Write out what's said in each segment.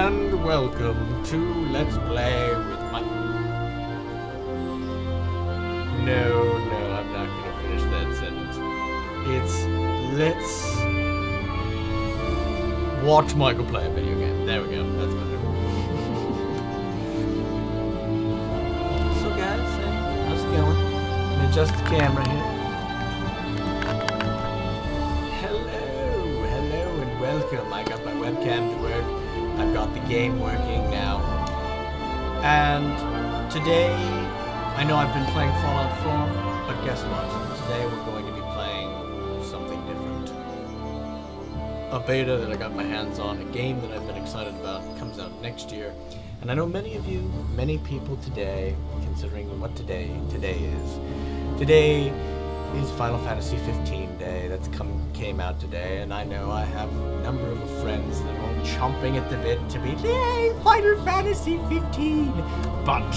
and welcome to Let's Play with my... No, I'm not gonna finish that sentence. It's let's watch Michael play a video game. There we go, that's better. So guys, how's it going? Let me adjust the camera here. Hello and welcome. I got my webcam to work. I've got the game working now. And today, I know I've been playing Fallout 4, but guess what? Today we're going to be playing something different. A beta that I got my hands on, a game that I've been excited about, comes out next year. And I know many of you, many people today, considering what today is. Today is Final Fantasy 15 Day. That's came out today, and I know I have a number of friends that are all chomping at the bit to be, yay, Final Fantasy 15! But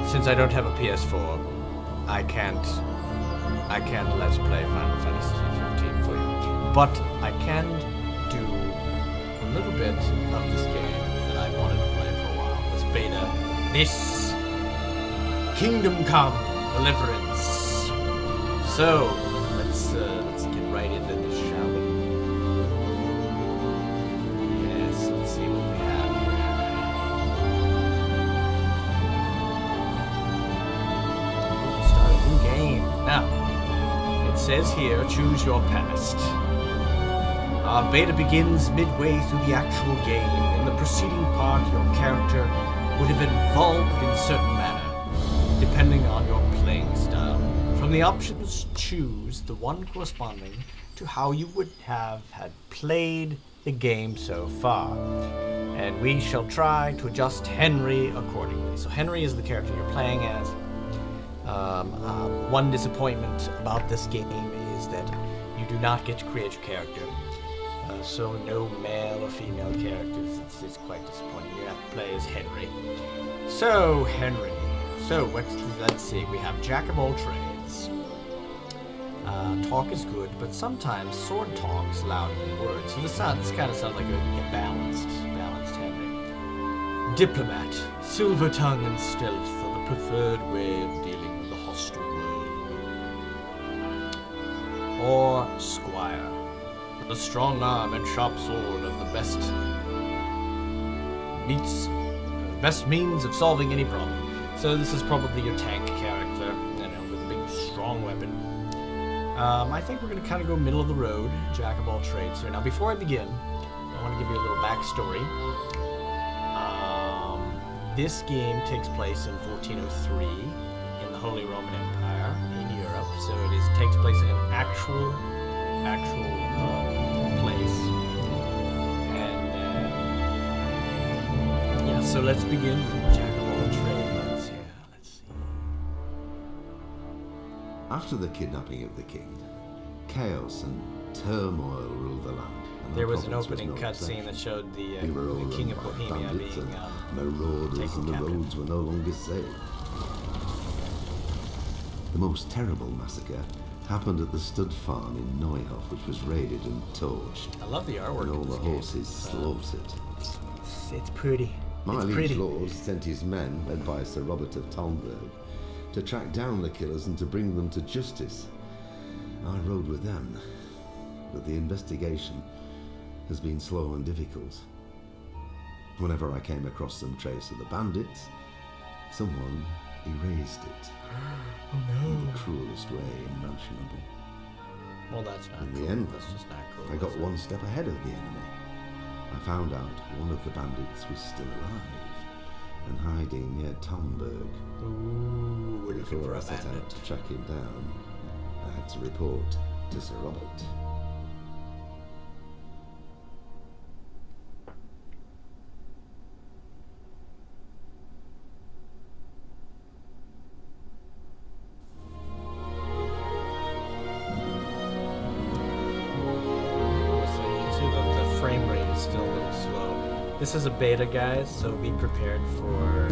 since I don't have a PS4, I can't let's play Final Fantasy 15 for you. But I can do a little bit of this game that I wanted to play for a while. This beta, this Kingdom Come Deliverance. So let's get right into this, shall we? Yes, let's see what we have here. Start a new game. Now, it says here, choose your past. Our beta begins midway through the actual game. In the preceding part, your character would have evolved in certain manner, depending on your playing style. From the options, choose the one corresponding to how you would have had played the game so far. And we shall try to adjust Henry accordingly. So Henry is the character you're playing as. One disappointment about this game is that you do not get to create your character. So no male or female characters. It's quite disappointing. You have to play as Henry. So Henry. So let's see. We have Jack of all trades. Talk is good, but sometimes sword talks louder than words. So this kind of sounds like a balanced Henry. Diplomat. Silver tongue and stealth are the preferred way of dealing with the hostile world. Or squire. The strong arm and sharp sword of the best means of solving any problem. So this is probably your tank character, with a big, strong weapon. I think we're going to kind of go middle of the road, Jack of all trades here. Now, before I begin, I want to give you a little backstory. This game takes place in 1403 in the Holy Roman Empire in Europe. So it takes place in an actual place. And yeah, so let's begin with Jack of all trades here. Let's see. After the kidnapping of the king, chaos and turmoil ruled the land. There was an opening cutscene that showed the King of Bohemia being marauders, and the roads were no longer safe. The most terrible massacre happened at the stud farm in Neuhof, which was raided and torched. I love the artwork. And all the horses slaughtered. It's pretty. My liege lord sent his men, led by Sir Robert of Talmberg, to track down the killers and to bring them to justice. I rode with them, but the investigation has been slow and difficult. Whenever I came across some trace of the bandits, someone erased it. Oh no. In the cruelest way imaginable. Well, that's not In cool. the end, That's just not cool. I got one step ahead of the enemy. I found out one of the bandits was still alive and hiding near Talmberg. Ooh, we're looking for Before I a set bandit. out to track him down, I had to report to Sir Robert. This is a beta, guys, so be prepared for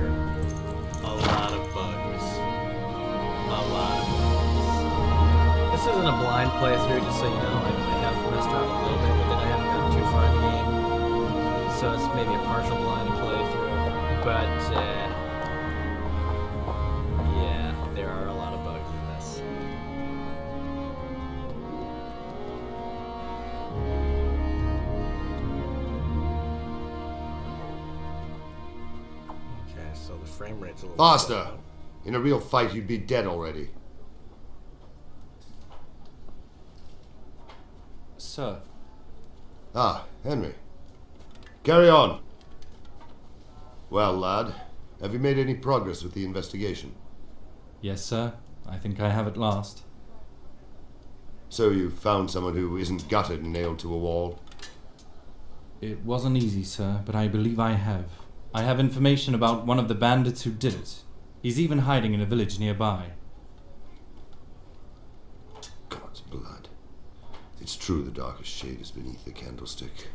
a lot of bugs. This isn't a blind playthrough, just so you know. I have messed around a little bit with it. I haven't gotten too far in the game. partial blind playthrough, but yeah, there are a lot of bugs in this. Okay, so the frame rate's a little Faster! slow. In a real fight, you'd be dead already. Sir. Ah, Henry. Carry on. Well, lad, have you made any progress with the investigation? Yes, sir. I think I have at last. So you've found someone who isn't gutted and nailed to a wall? It wasn't easy, sir, but I believe I have. I have information about one of the bandits who did it. He's even hiding in a village nearby. God's blood. It's true the darkest shade is beneath the candlestick.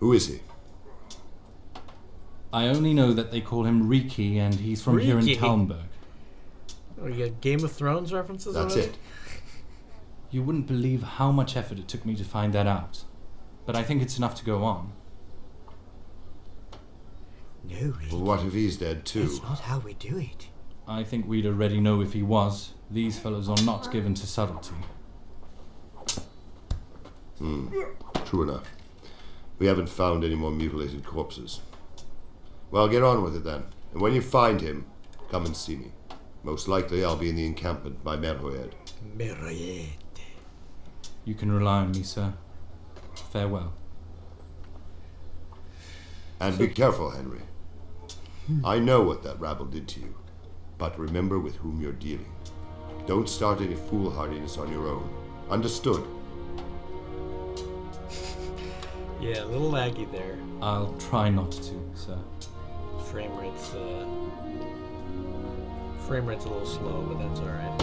Who is he? I only know that they call him Ricki, and he's from here in Ricki? Talmberg. Oh, you got Game of Thrones references? That's already? it. You wouldn't believe how much effort it took me to find that out. But I think it's enough to go on. No, Ricki. Well, what if he's dead too? That's not how we do it. I think we'd already know if he was. These fellows are not given to subtlety. True enough. We haven't found any more mutilated corpses. Well, get on with it then. And when you find him, come and see me. Most likely I'll be in the encampment by Merhoed. Merhoed. You can rely on me, sir. Farewell. And be careful, Henry. I know what that rabble did to you, but remember with whom you're dealing. Don't start any foolhardiness on your own. Understood? Yeah, a little laggy there. I'll try not to, sir. Frame rate's a little slow, but that's alright.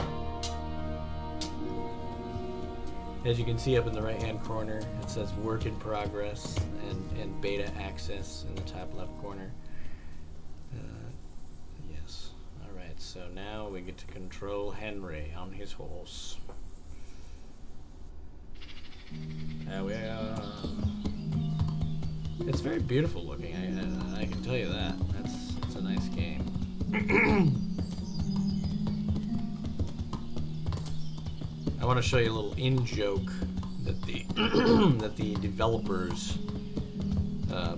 As you can see up in the right hand corner, it says work in progress and beta access in the top left corner. Yes. Alright, so now we get to control Henry on his horse. There we are. It's very beautiful looking, I can tell you that. It's a nice game. I want to show you a little in-joke that the that the developers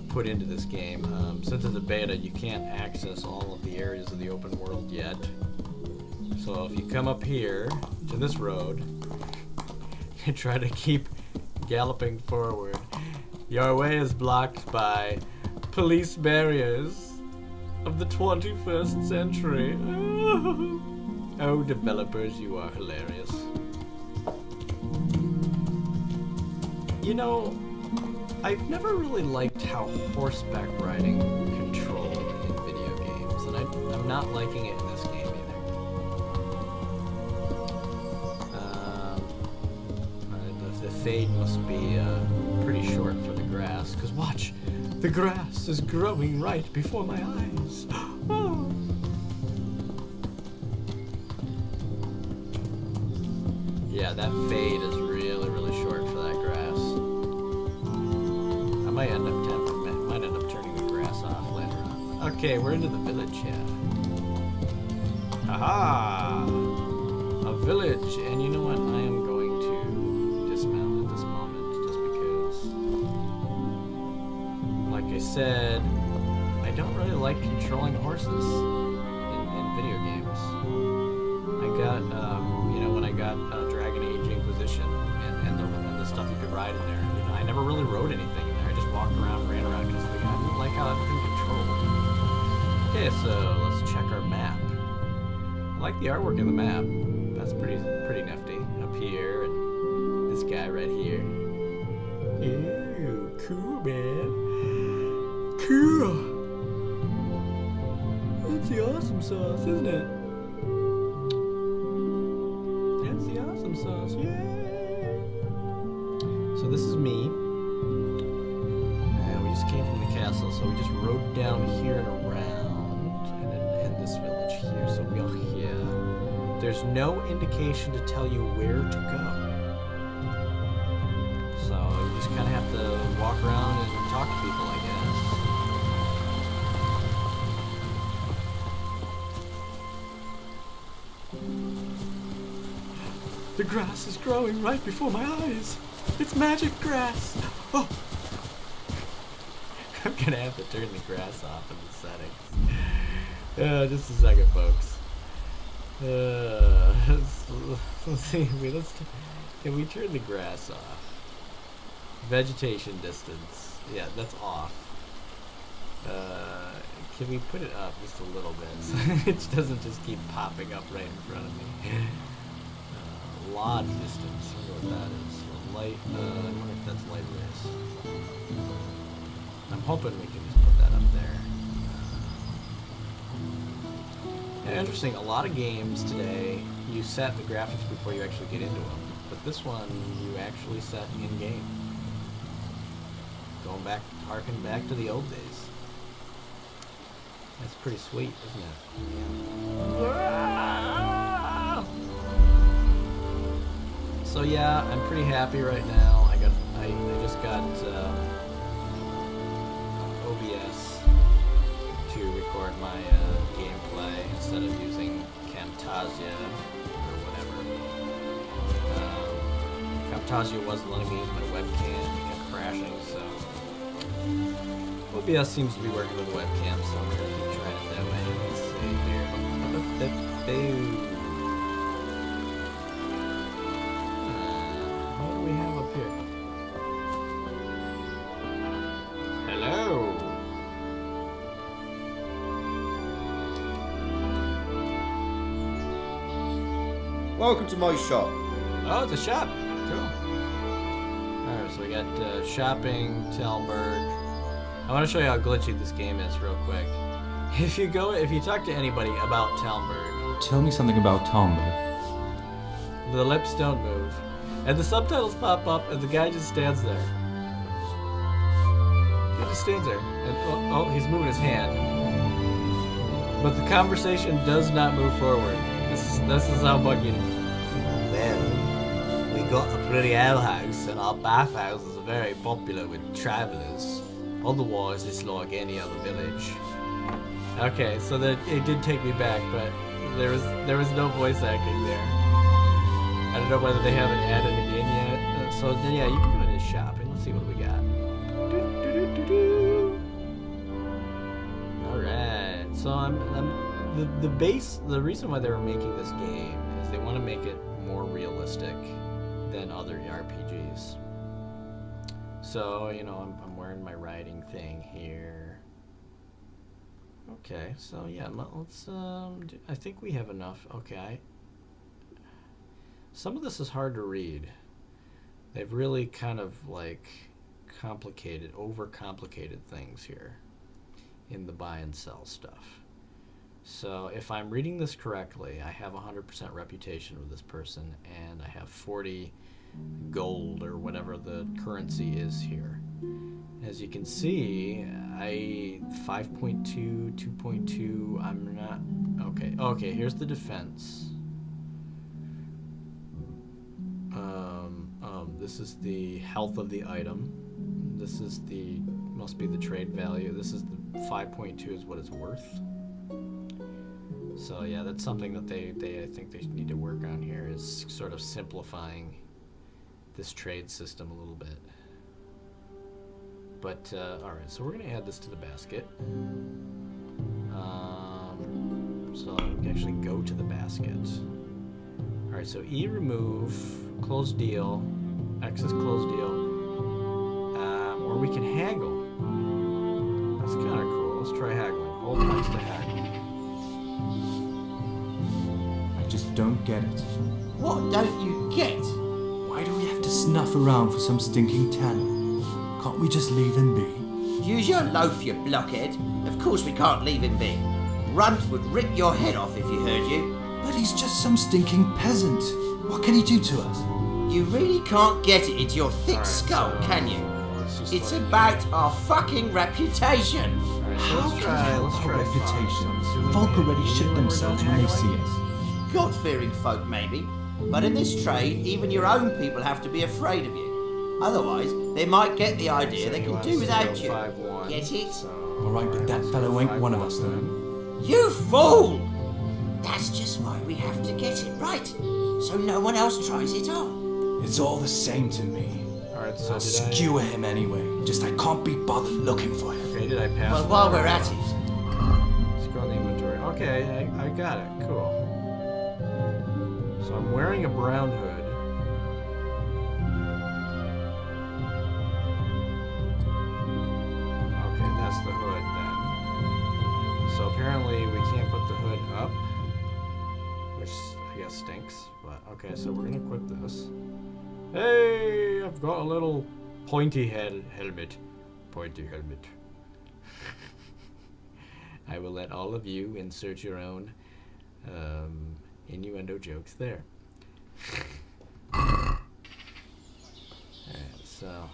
put into this game. Since it's a beta, you can't access all of the areas of the open world yet. So if you come up here to this road and try to keep galloping forward, your way is blocked by police barriers of the 21st century. Oh, developers, you are hilarious. You know, I've never really liked how horseback riding controlled in video games, and I'm not liking it in this game either. The fade must be pretty short for the grass, because watch, the grass is growing right before my eyes. Oh. Yeah, that fade is really, really short for that grass. I might end up turning the grass off later on. Okay, we're into the village here. Aha! A village, and you know what? I am going to dismount at this moment just because, like I said, I don't really like controlling horses in video games. I got, when I got Dragon Age Inquisition and the stuff you could ride in there, I never really rode anything in there. I just walked around and ran around because I didn't like how everything controlled. Okay, so let's check our map. I like the artwork in the map. That's pretty nifty. Up here, and this guy right here. Ew, cool, man. Cool. That's the awesome sauce, isn't it? That's the awesome sauce, yay! So this is me. And we just came from the castle, so we just rode down here and around, and then hit this village here, so we are here. There's no indication to tell you where to go. So you just kind of have to walk around and talk to people, I guess. The grass is growing right before my eyes. It's magic grass. Oh. I'm gonna have to turn the grass off in the settings. Just a second, folks. Let's see. Can we turn the grass off? Vegetation distance. Yeah, that's off. Can we put it up just a little bit so it doesn't just keep popping up right in front of me? Lodge distance. I wonder what that is. Light. I wonder if that's light rays. I'm hoping we can just put that up there. Yeah, interesting. A lot of games today, you set the graphics before you actually get into them. But this one, you actually set in-game. Going back, harking back to the old days. That's pretty sweet, isn't it? Yeah. So yeah, I'm pretty happy right now. I just got OBS to record my gameplay instead of using Camtasia or whatever. Camtasia wasn't letting me use my webcam; it kept crashing. So OBS seems to be working with the webcam, so I'm gonna keep trying it that way. Let's see here. What do we have up here? Hello. Welcome to my shop. Oh, it's a shop. Cool. Alright, so we got shopping, Talberg. I want to show you how glitchy this game is real quick. If you talk to anybody about Talberg, Tell me something about Talberg. the lips don't move. And the subtitles pop up and the guy just stands there. He just stands there. And oh, he's moving his hand. But the conversation does not move forward. This is how buggy it is. Well, we got a pretty alehouse and our bathhouses are very popular with travellers. Otherwise, it's like any other village. Okay, so that it did take me back, but there was no voice acting there. I don't know whether they haven't added it in yet. So yeah, you can go to this shopping. Let's see what we got. All right. So the reason why they were making this game is they want to make it more realistic than other RPGs. So, you know, I'm wearing my riding thing here. Okay, so yeah, let's I think we have enough. Okay. Some of this is hard to read. They've really kind of like overcomplicated things here in the buy and sell stuff. So if I'm reading this correctly, I have 100% reputation with this person, and I have 40 gold or whatever the currency is here. As you can see, 5.2, 2.2, I'm not, okay, here's the defense. This is the health of the item. This is must be the trade value. This is the 5.2 is what it's worth. So yeah, that's something that I think they need to work on here, is sort of simplifying this trade system a little bit. But alright, so we're gonna add this to the basket. So we can actually go to the basket. Alright, so E remove, close deal, X is close deal. Or we can haggle. That's kinda cool. Let's try haggling. Hold X to haggle. I just don't get it. What don't you get? Why do we have to snuff around for some stinking tanner? Can't we just leave him be? Use your loaf, you blockhead. Of course we can't leave him be. Runt would rip your head off if he heard you. But he's just some stinking peasant. What can he do to us? You really can't get it into your thick skull, can you? It's about our fucking reputation. How can our reputation? Folk already shit themselves when they see us. God-fearing folk, maybe. But in this trade, even your own people have to be afraid of you. Otherwise, they might get the idea they can do without you. 5-1, Get it? so Alright, but that fellow ain't one of us, though. You fool! That's just why we have to get it right, so no one else tries it on. It's all the same to me. Alright, so I'll did skewer him anyway. Just I can't be bothered looking for him. Okay, did I pass? Well, while that? we're at it, Let's go in the inventory. Okay, I got it. Cool. So I'm wearing a brown hood. Okay, that's the hood then. So apparently we can't put the hood up, which I guess stinks. But okay, so we're gonna equip this. Hey, I've got a little pointy helmet. Pointy helmet. I will let all of you insert your own innuendo jokes there. Alright, so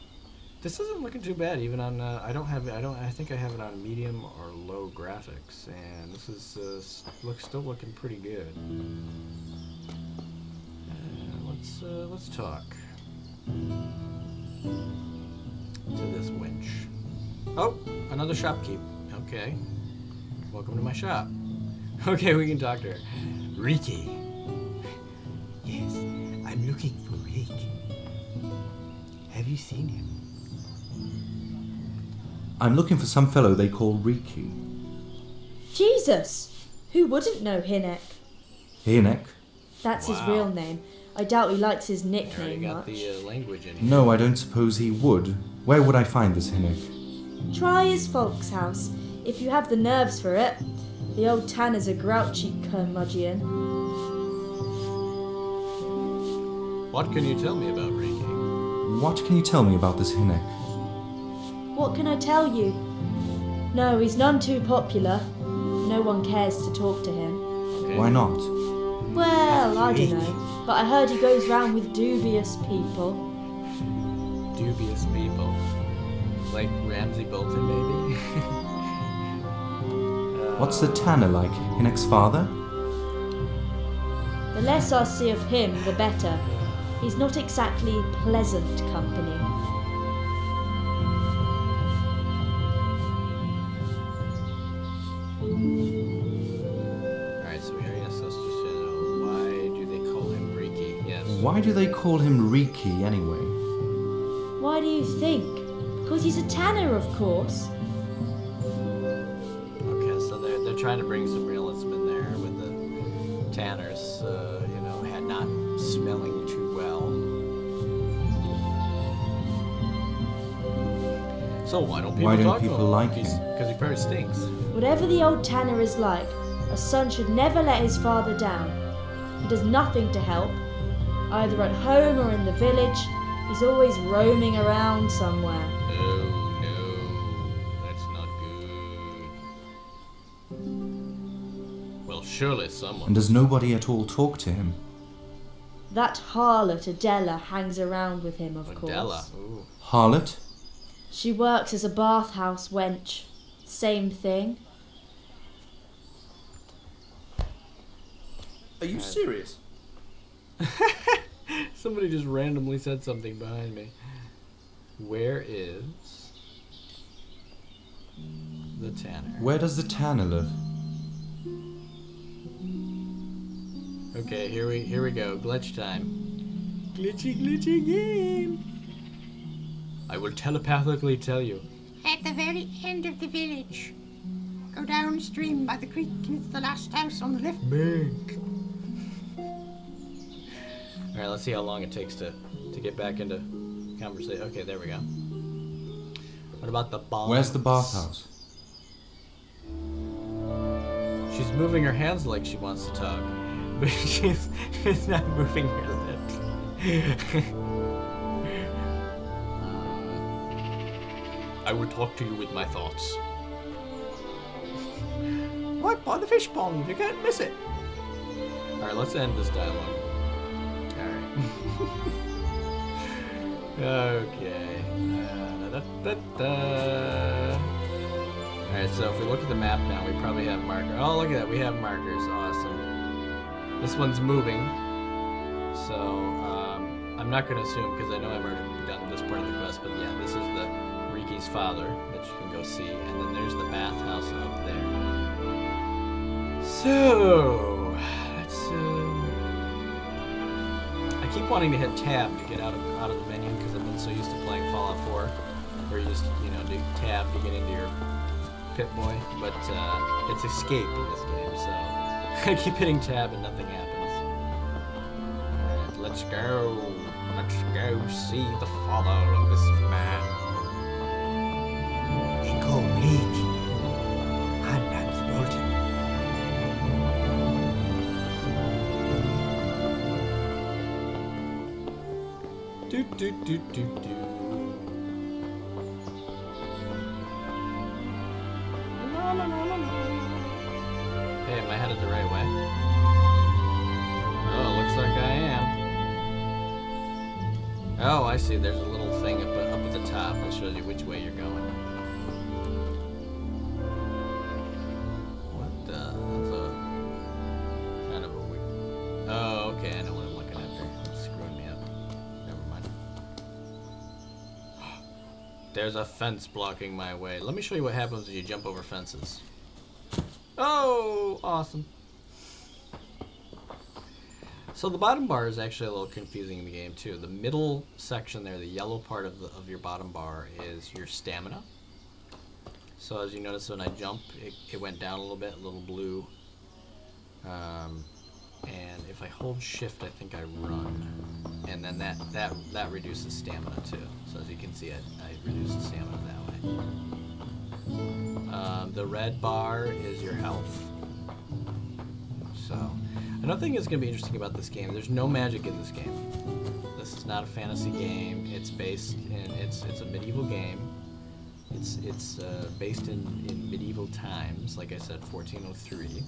this isn't looking too bad. Even on I think I have it on medium or low graphics, and this is still looking pretty good. Let's talk to this wench. Oh, another shopkeep. Okay. Welcome to my shop. Okay, we can talk to her. Ricki. Yes, I'm looking for Rick. Have you seen him? I'm looking for some fellow they call Ricki. Jesus! Who wouldn't know Hinek? Hinek? That's his Wow. real name. I doubt he likes his I already nickname got much. the language in here. No, I don't suppose he would. Where would I find this Hinek? Try his folks' house, if you have the nerves for it. The old tanner's a grouchy curmudgeon. What can you tell me about Ricki? What can you tell me about this Hinek? What can I tell you? No, he's none too popular. No one cares to talk to him. Okay. Why not? Well, I don't know, but I heard he goes round with dubious people. Dubious people. Like Ramsay Bolton, maybe? What's the tanner like? Hinek's father? The less I see of him, the better. He's not exactly pleasant company. Alright, so we already asked us to why do they call him Ricki? Yes. Why do they call him Ricki anyway? Why do you think? Because he's a tanner, of course. Okay, so they're trying to bring some realism in there with the tanners, not smelling too well. So why don't people talk to him? like him? Because he probably stinks. Whatever the old tanner is like, a son should never let his father down. He does nothing to help. Either at home or in the village, he's always roaming around somewhere. No, that's not good. Well, surely someone. And does nobody at all talk to him? That harlot Adela hangs around with him, of Adela. course. Ooh. Harlot? She works as a bathhouse wench. Same thing. are you serious? Somebody just randomly said something behind me. Where is the tanner? Where does the tanner live? Okay, here we go. Glitch time. Glitchy game. I will telepathically tell you. At the very end of the village. Go downstream by the creek and it's the last house on the left. Bank. Alright, let's see how long it takes to get back into conversation. Okay, there we go. What about the bath? Where's the bathhouse? She's moving her hands like she wants to talk, but she's not moving her lips. I will talk to you with my thoughts. Right by the fish pond, you can't miss it. Alright, let's end this dialogue. Alright. Okay. Alright, so if we look at the map now, we probably have markers. Oh, look at that, we have markers. Awesome. This one's moving. So, I'm not going to assume, because I know I've already done this part of his father that you can go see, and then there's the bathhouse up there. So, let's. I keep wanting to hit tab to get out of the menu because I've been so used to playing Fallout 4, where you just do tab to get into your Pip-Boy, but it's escape in this game, so I keep hitting tab and nothing happens. Alright, let's go. Let's go see the father of this man. They call me I'm Nance Bolton. Do do do do do. Hey, am I headed the right way? Oh, looks like I am. Oh, I see. There's a little thing up at the top that shows you which way you're going. What the? That's a kind of a weird. Oh, okay. I know what I'm looking at there. It's screwing me up. Never mind. There's a fence blocking my way. Let me show you what happens when you jump over fences. Oh, awesome. So the bottom bar is actually a little confusing in the game too. The middle section there, the yellow part of your bottom bar, is your stamina. So as you notice, when I jump, it went down a little bit, a little blue. And if I hold shift, I think I run, and then that reduces stamina too. So as you can see, I reduce the stamina that way. The red bar is your health. So, another thing that's going to be interesting about this game, there's no magic in this game. This is not a fantasy game. It's based in, it's a medieval game. It's based in medieval times, like I said, 1403.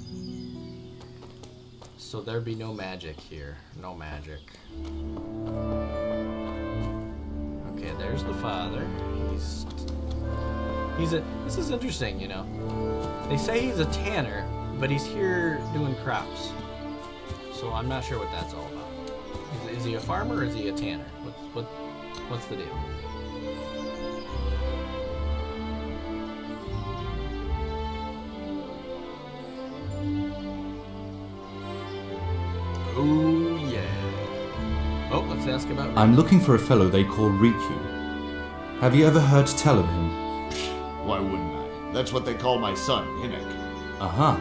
So there'd be no magic here. No magic. Okay, there's the father. This is interesting, They say he's a tanner, but he's here doing crops. So I'm not sure what that's all about. Is he a farmer or is he a tanner? What's the deal? Oh yeah. Oh, let's ask about Ricki. I'm looking for a fellow they call Ricki. Have you ever heard tell of him? Why wouldn't I? That's what they call my son, Hinek. Uh-huh.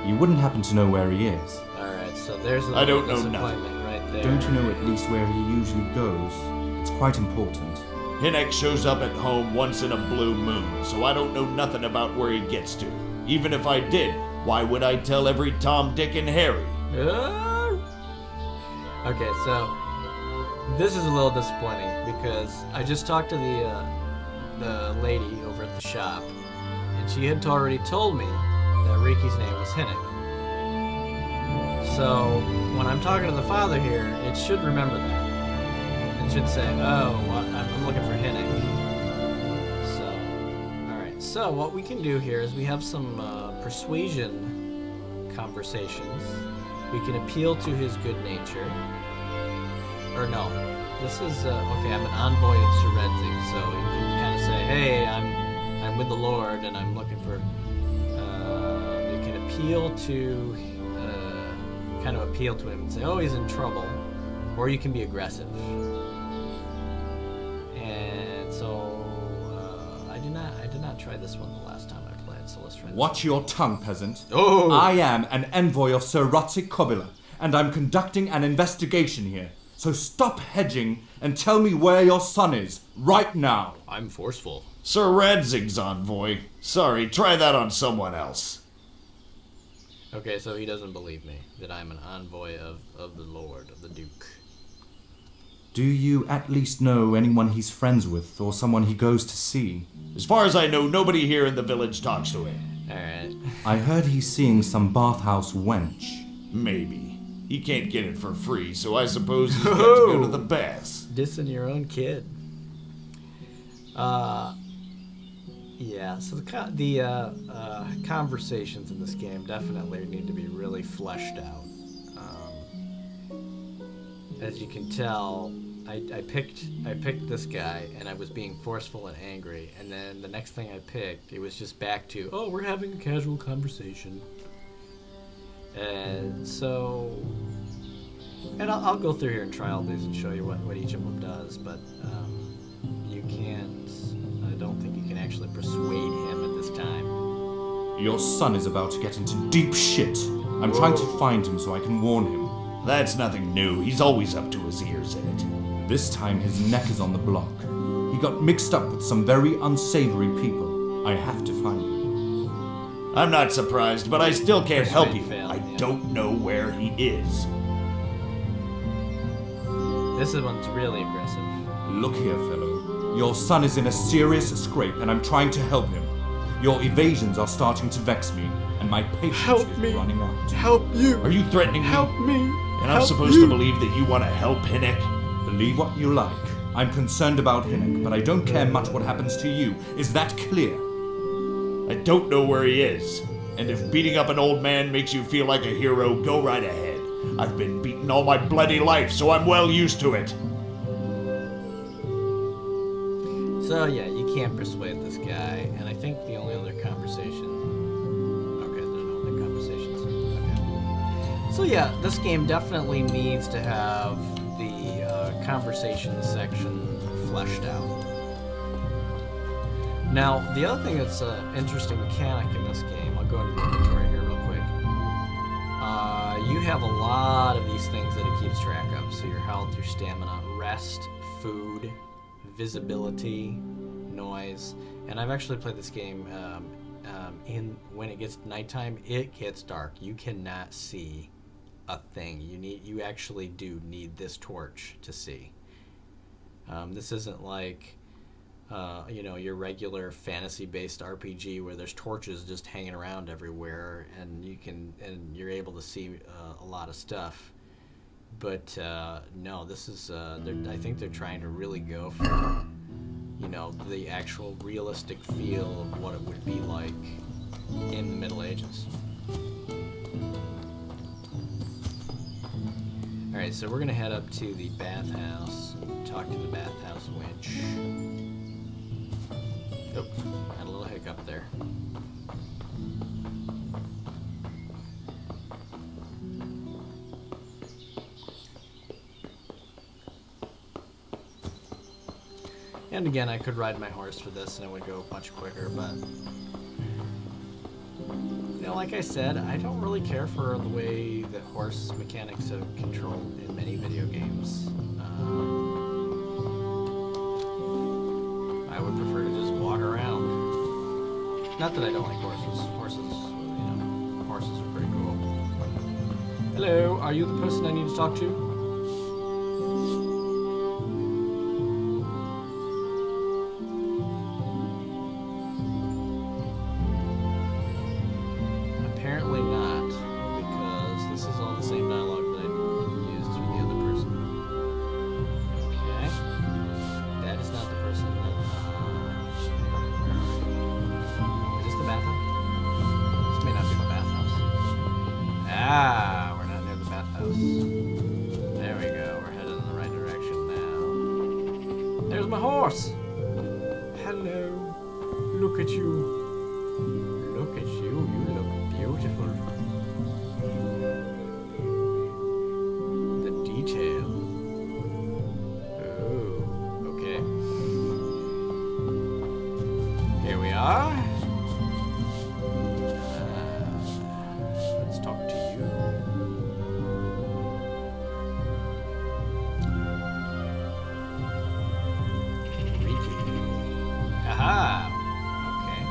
You wouldn't happen to know where he is. Alright, so there's a I don't know disappointment right there. Don't you know at least where he usually goes? It's quite important. Hinek shows up at home once in a blue moon, so I don't know nothing about where he gets to. Even if I did, why would I tell every Tom, Dick, and Harry? Okay, so this is a little disappointing because I just talked to the lady over at the shop, and she had already told me that Ricki's name was Hinek. So when I'm talking to the father here, it should remember that. It should say, "Oh, I'm looking for Hinek." So, all right. So what we can do here is we have some persuasion conversations. We can appeal to his good nature. Or no, this is okay. I'm an envoy of Sir Redzig, so you can kind of say, "Hey, I'm with the Lord, and I'm looking for." You can appeal to, kind of appeal to him and say, "Oh, he's in trouble," or you can be aggressive. And so I did not try this one the last time I played. So let's try. Watch your tongue, peasant. Oh! I am an envoy of Sir Rotzik Kobila, and I'm conducting an investigation here. So stop hedging and tell me where your son is, right now. I'm forceful. Sir Radzig's envoy. Sorry, try that on someone else. Okay, so he doesn't believe me that I'm an envoy of the Lord, of the Duke. Do you at least know anyone he's friends with, or someone he goes to see? As far as I know, nobody here in the village talks to him. Alright. I heard he's seeing some bathhouse wench. Maybe. He can't get it for free, so I suppose he's got to go to the baths. Dissing your own kid. Yeah, so the conversations in this game definitely need to be really fleshed out. As you can tell, I picked this guy, and I was being forceful and angry, and then the next thing I picked, it was just back to, oh, we're having a casual conversation. And so, and I'll go through here and try all these and show you what each of them does, but you can't, I don't think you can actually persuade him at this time. Your son is about to get into deep shit. I'm trying to find him so I can warn him. That's nothing new. He's always up to his ears in it. This time his neck is on the block. He got mixed up with some very unsavory people. I have to find him. I'm not surprised, but I still can't help you. Failed, I yeah. don't know where he is. This one's really aggressive. Look here, fellow. Your son is in a serious scrape, and I'm trying to help him. Your evasions are starting to vex me, and my patience is running out. Help you! Are you threatening me? Help me! And I'm supposed to believe that you want to help Hinnick? Believe what you like. I'm concerned about Hinnick, but I don't care much what happens to you. Is that clear? I don't know where he is. And if beating up an old man makes you feel like a hero, go right ahead. I've been beaten all my bloody life, so I'm well used to it. So yeah, you can't persuade this guy, and I think the only other conversation... Okay, there's no other conversations. Okay. So yeah, this game definitely needs to have the conversation section fleshed out. Now, the other thing that's an interesting mechanic in this game, I'll go into the inventory here real quick. You have a lot of these things that it keeps track of. So your health, your stamina, rest, food, visibility, noise, and I've actually played this game when it gets nighttime, it gets dark. You cannot see a thing. You actually do need this torch to see. This isn't like your regular fantasy-based RPG where there's torches just hanging around everywhere, and you're able to see a lot of stuff. But no, this is I think they're trying to really go for the actual realistic feel of what it would be like in the Middle Ages. All right, so we're gonna head up to the bathhouse, talk to the bathhouse wench. Oh, had a little hiccup there. And again, I could ride my horse for this and it would go much quicker, but... like I said, I don't really care for the way that horse mechanics are controlled in many video games. I would prefer to just walk around. Not that I don't like horses. Horses are pretty cool. Hello, are you the person I need to talk to? Apparently not, because this is all the same dialogue that I used for the other person. Okay. That is not the person that... where are you? Is this the bathhouse? This may not be the bathhouse. Ah, we're not near the bathhouse. There we go, we're headed in the right direction now. There's my horse! Hello. Look at you. Look at you, you look beautiful. The detail. Oh, okay. Here we are. Let's talk to you. Ricki. Aha! Okay.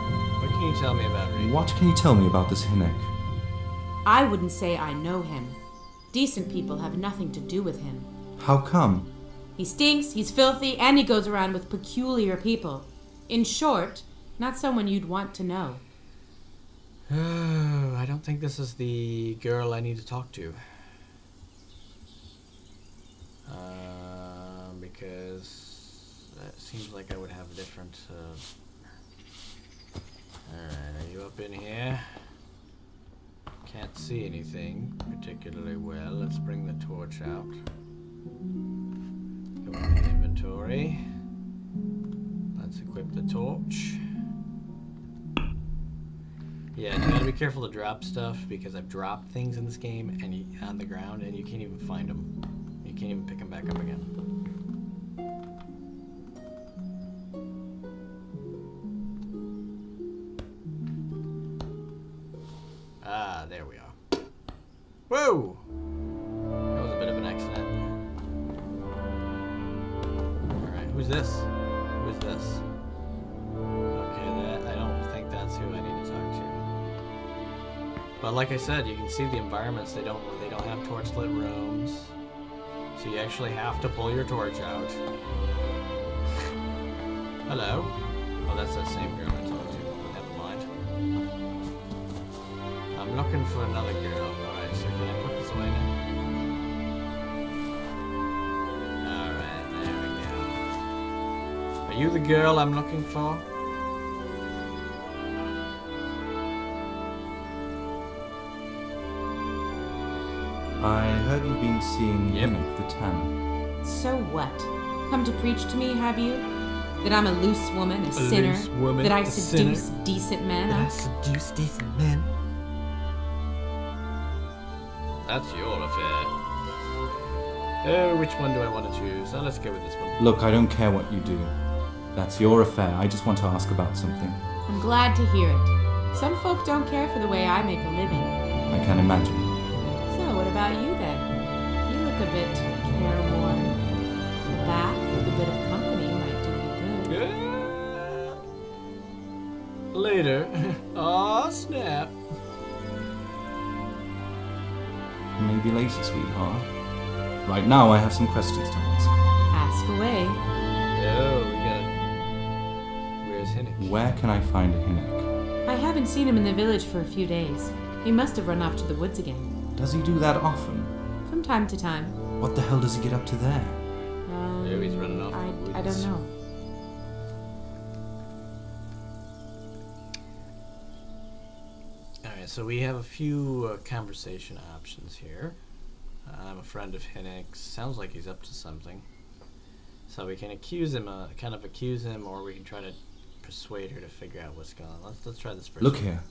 What can you tell me about Ricki? What can you tell me about this Hinnick? I wouldn't say I know him. Decent people have nothing to do with him. How come? He stinks, he's filthy, and he goes around with peculiar people. In short, not someone you'd want to know. Oh, I don't think this is the girl I need to talk to. Because that seems like I would have a different... Alright, are you up in here? Can't see anything particularly well. Let's bring the torch out. Go back to inventory. Let's equip the torch. Yeah, you gotta be careful to drop stuff because I've dropped things in this game and on the ground and you can't even find them. You can't even pick them back up again. Ah, there we are. Whoa! That was a bit of an accident. Alright, who's this? Who's this? Okay, I don't think that's who I need to talk to. But like I said, you can see the environments, they don't have torch-lit rooms. So you actually have to pull your torch out. Hello? Oh, that's that same girl I talked to. Never mind. I'm looking for another girl. Alright, so can I put this away now? Alright, there we go. Are you the girl I'm looking for? I heard you've been seeing Hinnock the Tanner. So what? Come to preach to me, have you? That I'm a loose woman, a sinner? Loose woman, that I a seduce sinner? decent men? That I seduce decent men? That's your affair. Oh, which one do I want to choose? Oh, let's go with this one. Look, I don't care what you do. That's your affair. I just want to ask about something. I'm glad to hear it. Some folk don't care for the way I make a living. I can imagine. So, what about you then? You look a bit careworn. A bath with a bit of company might do you good. Later. Aw, snap. Maybe later, sweetheart. Right now, I have some questions to ask. Ask away. Oh, we gotta... Where's Hinnock? Where can I find a Hinnock? I haven't seen him in the village for a few days. He must have run off to the woods again. Does he do that often? From time to time. What the hell does he get up to there? Yeah, he's running off. I don't know. Alright, so we have a few conversation options here. I'm a friend of Hinnock's. Sounds like he's up to something. So we can accuse him, kind of accuse him, or we can try to persuade her to figure out what's going on. Let's try this first. Look here.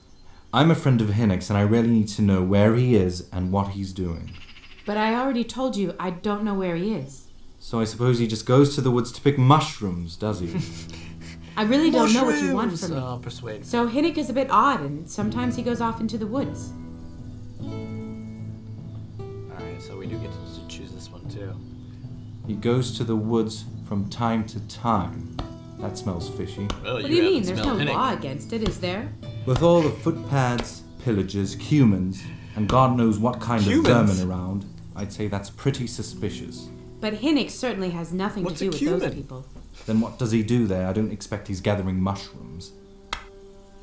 I'm a friend of Hinnock's and I really need to know where he is and what he's doing. But I already told you I don't know where he is. So I suppose he just goes to the woods to pick mushrooms, does he? I really don't know what you want from me. I'll persuade him. So Hinnock is a bit odd and sometimes he goes off into the woods. Alright, so we do get to choose this one too. He goes to the woods from time to time. That smells fishy. Well, What do you mean? There's no law against it, is there? With all the footpads, pillagers, humans, and God knows what kind of vermin around, I'd say that's pretty suspicious. But Hinnock certainly has nothing to do with those people. Then what does he do there? I don't expect he's gathering mushrooms.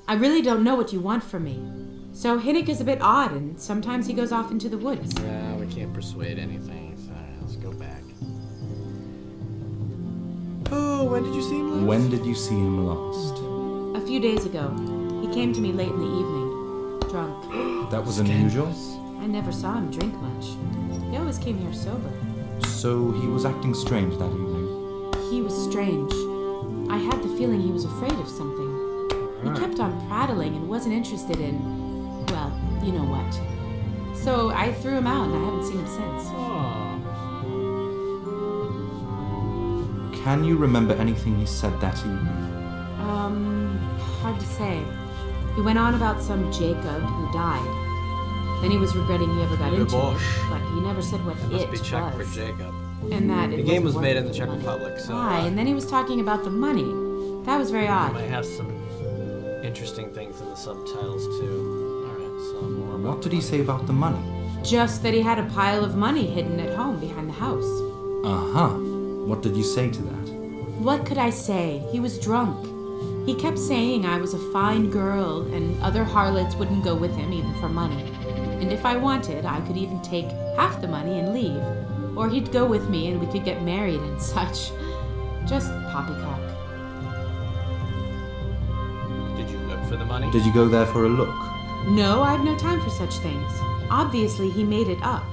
I really don't know what you want from me. So Hinnock is a bit odd and sometimes he goes off into the woods. Yeah, we can't persuade anything, so let's go back. Oh, when did you see him last? When did you see him last? A few days ago. He came to me late in the evening, drunk. That was unusual? I never saw him drink much. He always came here sober. So he was acting strange that evening? He was strange. I had the feeling he was afraid of something. He kept on prattling and wasn't interested in, well, you know what. So I threw him out and I haven't seen him since. Can you remember anything he said that evening? Hard to say. He went on about some Jacob who died. Then he was regretting he ever got into it, but he never said what That it must be Czech was. for Jacob. And that the it game was wasn't made worth in the it Czech for money. Republic, so Why? And then he was talking about the money. That was very odd. might have some interesting things in the subtitles too. Alright, so more about What did he say about the money? Just that he had a pile of money hidden at home behind the house. Uh-huh. What did you say to that? What could I say? He was drunk. He kept saying I was a fine girl and other harlots wouldn't go with him even for money. And if I wanted, I could even take half the money and leave. Or he'd go with me and we could get married and such. Just poppycock. Did you look for the money? Did you go there for a look? No, I've no time for such things. Obviously, he made it up.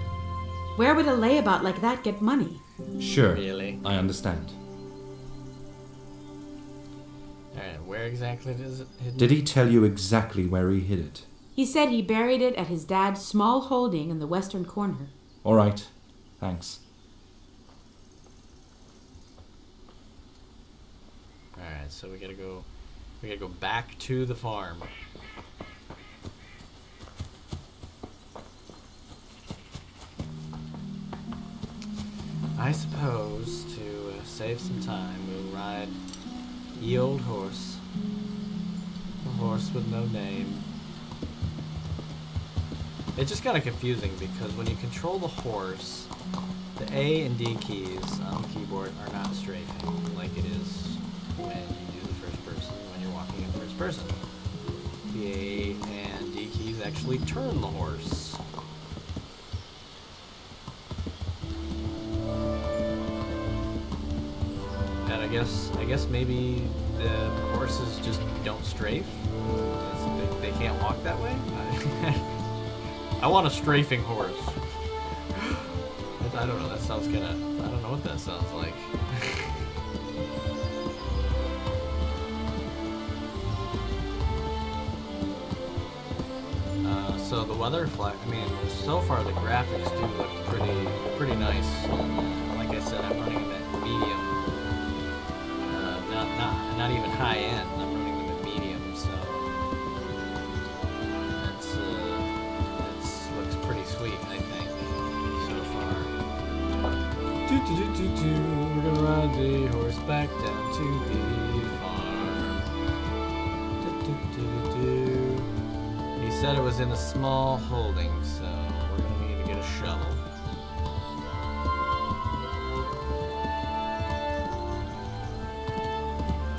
Where would a layabout like that get money? Sure. Really? I understand. Alright, where exactly is it hidden? Did he tell you exactly where he hid it? He said he buried it at his dad's small holding in the western corner. All right. Thanks. Alright, so we gotta go back to the farm. I suppose to save some time, we'll ride ye old horse. A horse with no name. It's just kind of confusing because when you control the horse, the A and D keys on the keyboard are not strafing like it is when you do the first person, when you're walking in first person. The A and D keys actually turn the horse. And I guess maybe the horses just don't strafe. They can't walk that way. I want a strafing horse. I don't know. That sounds kind of. I don't know what that sounds like. So the weather flag. I mean, so far the graphics do look pretty nice. Like I said, I'm running them at medium. Not even high end. I'm running them at medium. So that's looks pretty sweet. I think so far. We're gonna ride the horseback down to the farm. He said it was in a small holding, so we're gonna need to get a shovel.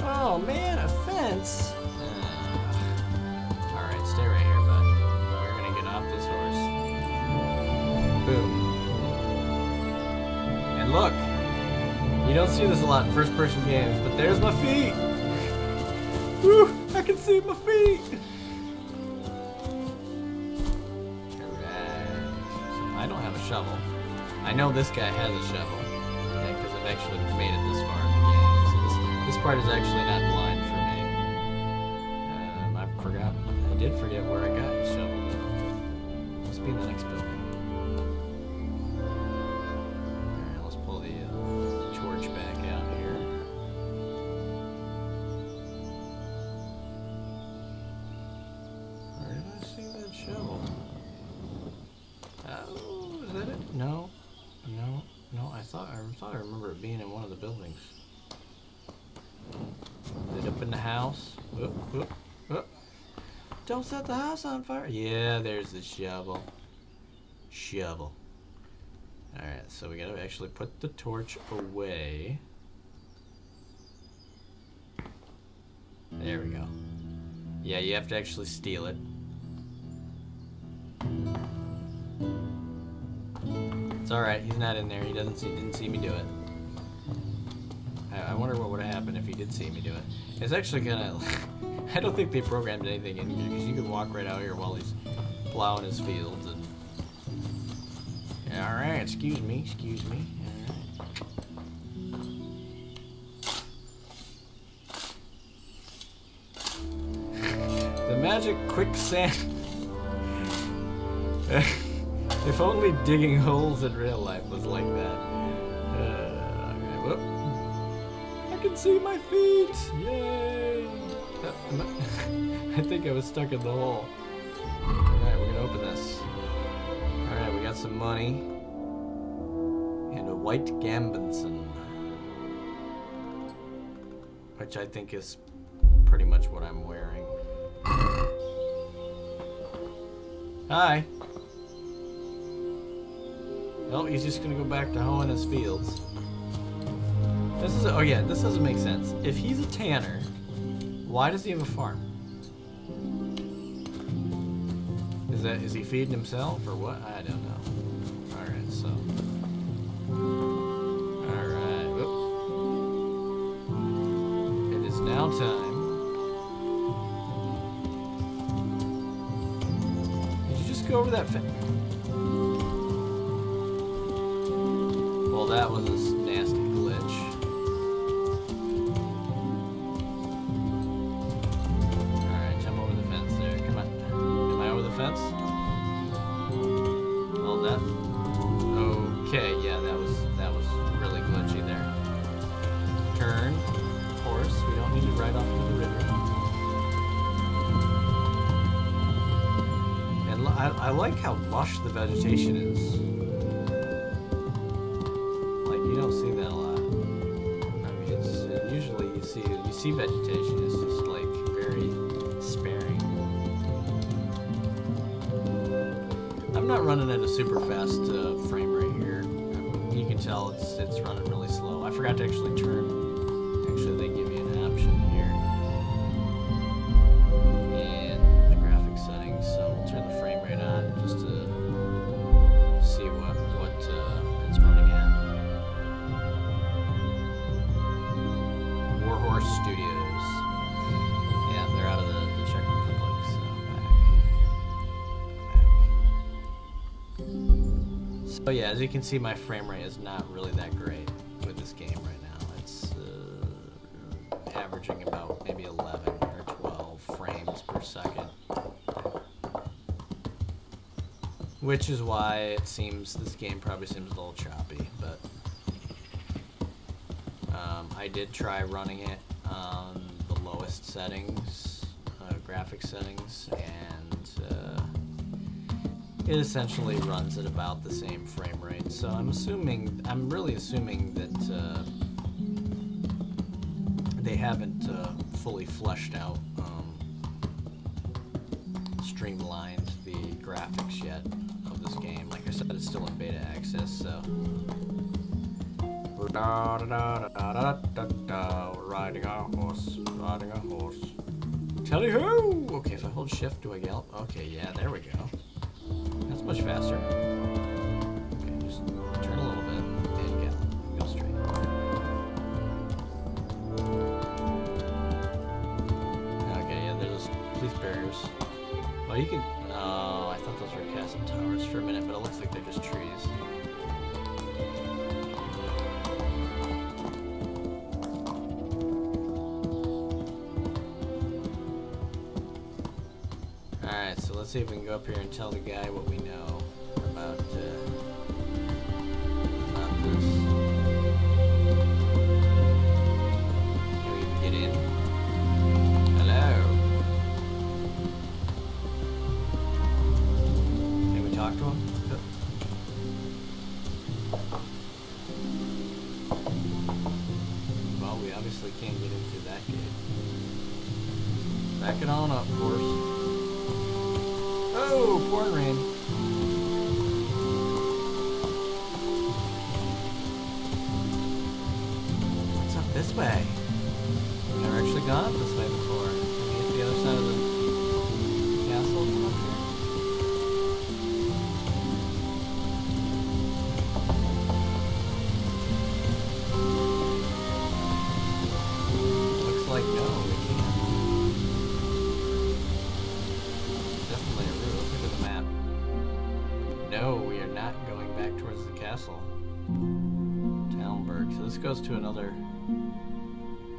Oh man, a fence! Alright, stay right here, bud. We're gonna get off this horse. Boom. And look! You don't see this a lot in first-person games, but there's my feet! Woo! I can see my feet! Alright. So I don't have a shovel. I know this guy has a shovel. Because I've actually made it this far in the game. So this part is actually not blind for me. I forgot. I did forget where I got the shovel. Must be in the next building. Alright, let's pull the torch back out here. Where did I see that shovel? Oh, is that it? No. I thought I remember it being in one of the buildings. Is it up in the house? Whoop. Don't set the house on fire. Yeah, there's the shovel. Alright, so we gotta actually put the torch away. There we go. Yeah, you have to actually steal it. It's alright, he's not in there. He didn't see me do it. I wonder what would have happened if he did see me do it. It's actually kind of... I don't think they programmed anything in here, because you can walk right out here while he's plowing his fields. And... Alright, excuse me. Alright. The magic quicksand... If only digging holes in real life was like that. Okay, whoop. I can see my feet! Yay! I think I was stuck in the hole. Alright, we're gonna open this. Alright, we got some money. And a white Gambinson. Which I think is pretty much what I'm wearing. Hi! Oh, he's just gonna go back to hoeing his fields. This doesn't make sense. If he's a tanner, why does he have a farm? Is he feeding himself or what? I don't know. Alright, so. Alright, whoop. It is now time. Did you just go over that fence? Well, that was a nasty glitch. Alright, jump over the fence there. Come on. Am I over the fence? Hold that. Okay, yeah, that was really glitchy there. Turn. Horse. We don't need to ride off into the river. And I like how lush the vegetation is. You don't see that a lot. I mean, it's usually you see vegetation. It's just like very sparing. I'm not running at a super fast frame rate here. I mean, you can tell it's running really slow. I forgot to actually turn. Actually, they give you an option here in the graphic settings. So we'll turn the frame rate on just to see what it's running at. Studios. Yeah, they're out of the Czech Republic, so back. So yeah, as you can see, my frame rate is not really that great with this game right now. It's averaging about maybe 11 or 12 frames per second. Which is why it seems, this game probably seems a little choppy, but I did try running it on the lowest settings, graphic settings, and it essentially runs at about the same frame rate. So I'm really assuming that they haven't fully fleshed out, streamlined the graphics yet of this game. Like I said, it's still in beta access, so. Riding a horse. Tally ho! Okay, if I hold shift, do I gallop? Okay, yeah, there we go. That's much faster. Okay, just turn a little bit and gallop. Go straight. Okay, yeah, there's police barriers. Oh, you can. Oh, I thought those were castle towers for a minute, but it looks like they're just trees. Let's see if we can go up here and tell the guy what we know about this. Can we even get in? Hello? Can we talk to him? Well, we obviously can't get in through that gate. Back it on up, horse. Oh, pouring rain. What's up this way? I've never actually gone up this way before. Can we get to the other side of the castle from up here? Looks like no, we can't. Definitely a route. Let's look at the map. No, we are not going back towards the castle. Talmberg. So this goes to another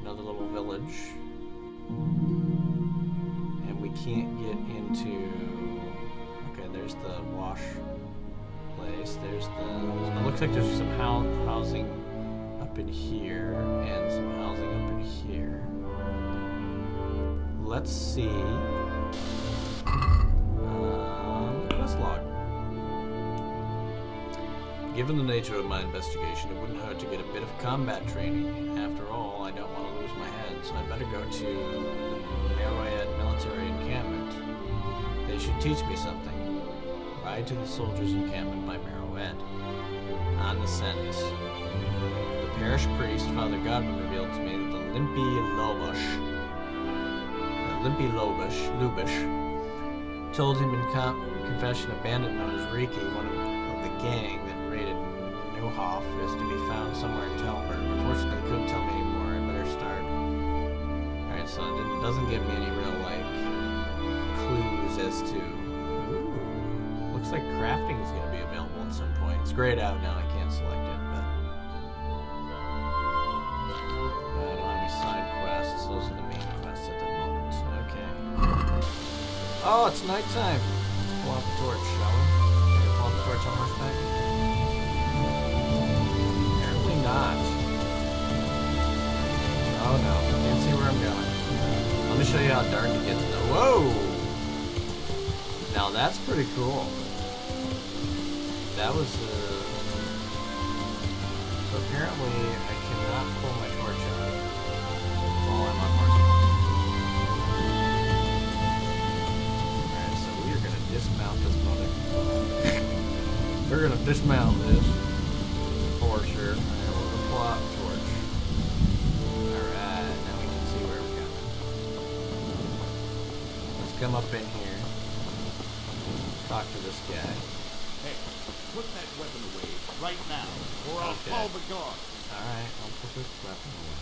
little village. And we can't get into... Okay, there's the wash place. There's the... It looks like there's some housing up in here and some housing up in here. Let's see... quest log. Given the nature of my investigation, it wouldn't hurt to get a bit of combat training. After all, I don't want to lose my head, so I'd better go to the Meroed military encampment. They should teach me something. Ride to the soldiers' encampment by Meroed. On the scent. The parish priest, Father Godwin, revealed to me that the Limpy Lubish, told him in confession a bandit known as Ricki, one of the gang that raided Neuhof, is to be found somewhere in Talmberg. Unfortunately, he couldn't tell me anymore. I better start. Alright, so it doesn't give me any real, clues as to... Ooh, looks like crafting is going to be available at some point. It's grayed out now, I can't select it, but... Oh, it's nighttime. Let's pull out the torch, shall we? Can we pull out the torch on horseback? Apparently not. Oh no, can't see where I'm going. Let me show you how dark it gets though. Whoa! Now that's pretty cool. That was so apparently I cannot pull my torch out while I'm on horseback. Alright, so we are gonna dismount this mother. We're gonna dismount this for sure. Alright, we're gonna pull out the torch. Alright, now we can see where we're going. Let's come up in here. Talk to this guy. Hey, put that weapon away right now, or I'll call the guard. Alright, I'll put this weapon away.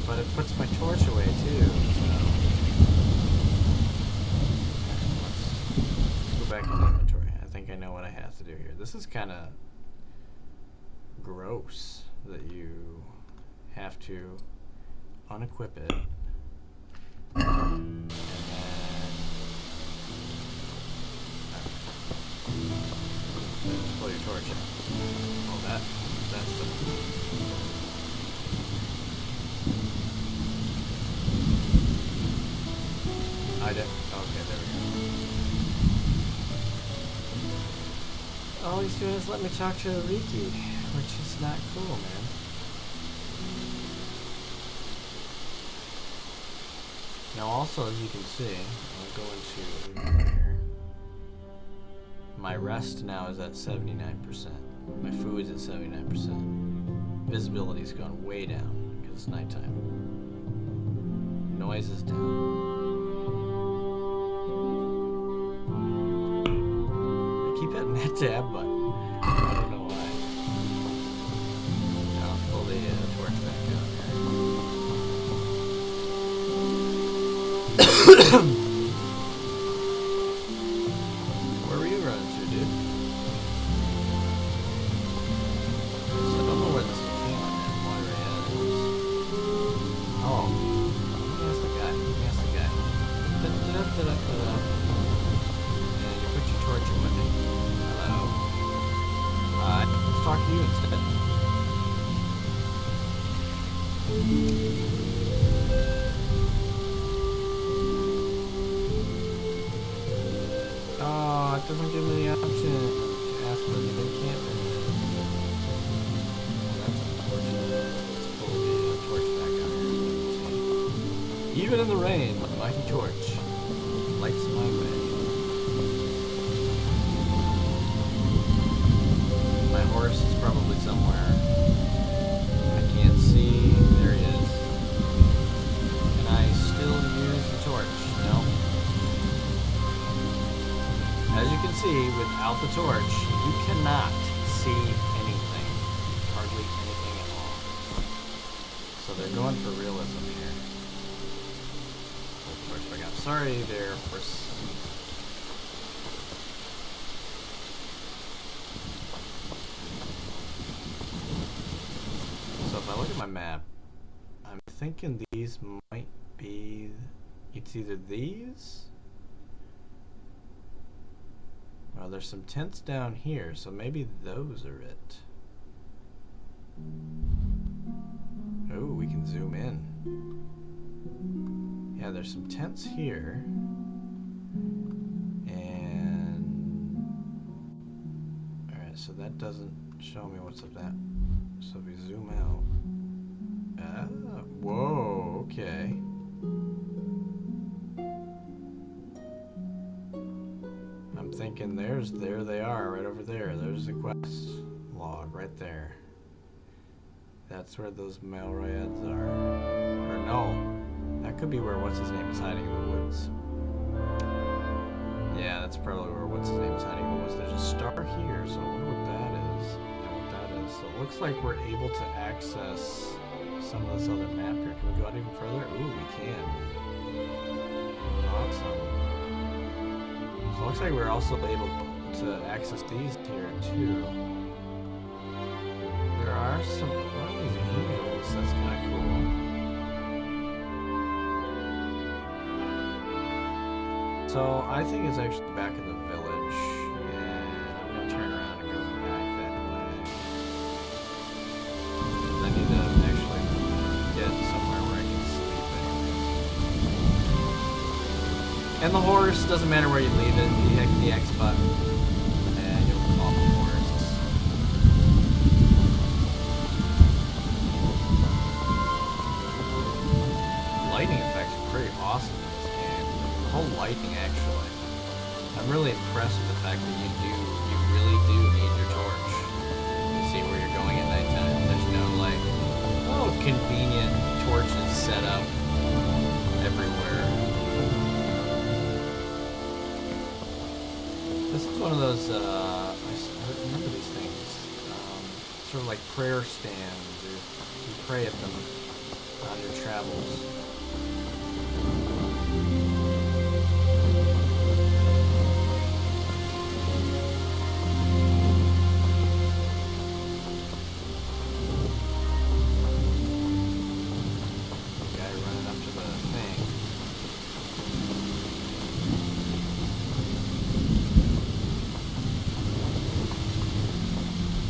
But it puts my torch away too, so... Let's go back in the inventory. I think I know what I have to do here. This is kind of gross that you have to unequip it. And then... Just pull your torch out. Oh, that's the... I did. Okay, there we go. All he's doing is let me talk to Ricki, which is not cool, man. Now also, as you can see, I'll go into here. My rest now is at 79%. My food's at 79%. Visibility's gone way down because it's nighttime. Noise is down. I keep hitting that tab button. I don't know why. Now I'll pull the torch back out here. Doesn't give me the option to ask whether they can't That's unfortunate. Let's pull the torch back out here. See? Even in the rain, my mighty torch lights my way. My horse is probably somewhere. I can't see. There he is. Can I still use the torch? No. As you can see, without the torch, you cannot see anything. Hardly anything at all. So they're going for realism here. Pull the torch back up. Sorry there, horse. So if I look at my map, I'm thinking these might be... It's either these... Well, there's some tents down here, so maybe those are it. Oh, we can zoom in. Yeah, there's some tents here. And... Alright, so that doesn't show me what's up that. So if we zoom out... whoa, okay. I'm thinking there they are, right over there. There's the quest log right there. That's where those male ryads are. Or no, that could be where what's-his-name is hiding in the woods. Yeah, that's probably where what's-his-name is hiding in the woods. There's a star here, so I wonder what that is. And what that is. So it looks like we're able to access some of this other map here. Can we go out even further? Ooh, we can. Awesome. So it looks like we're also able to access these here too. There are some what are these angels. That's kind of cool. So I think it's actually back in the village, and I'm gonna turn around and go back that way. I need to actually get somewhere where I can sleep anyways. And the horse, doesn't matter where you leave it, you hit the X button, and you'll come off the horse. Lighting effects are pretty awesome in this game. The whole lighting, actually. I'm really impressed with the fact that you really do need your torch. You see where you're going at nighttime. There's no, like, oh, convenient torches set up everywhere. This is one of those, I remember these things. Sort of like prayer stands, or you pray at them on your travels.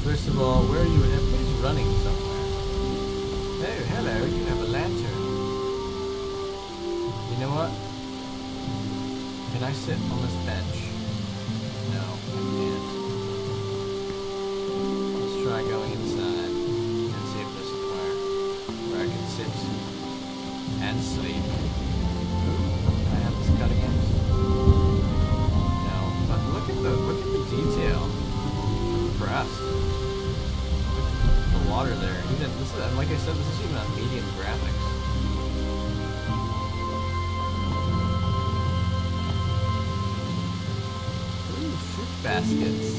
First of all, where are you? Everybody's running somewhere. Oh, hello, you have a lantern. You know what? Can I sit on this bench? No, I can't. Let's try going inside and see if there's somewhere where I can sit and sleep. Can I have this cutting edge? No, but look at the detail. I'm impressed. Water there. Even this, like I said, this is even on medium graphics. Ooh, fruit baskets.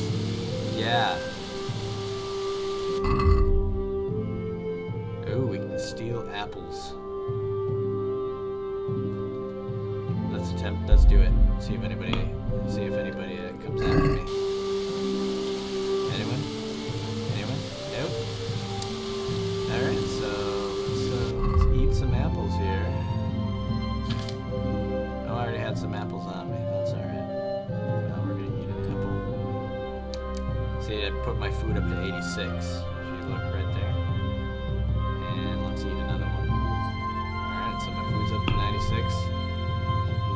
Yeah. Ooh, we can steal apples. Let's do it. See if anybody comes after me. Anyone? Nope. Alright, so let's eat some apples here. Oh, I already had some apples on me. That's alright. Now we're gonna eat an apple. See, I put my food up to 86. If you look right there. And let's eat another one. Alright, so my food's up to 96.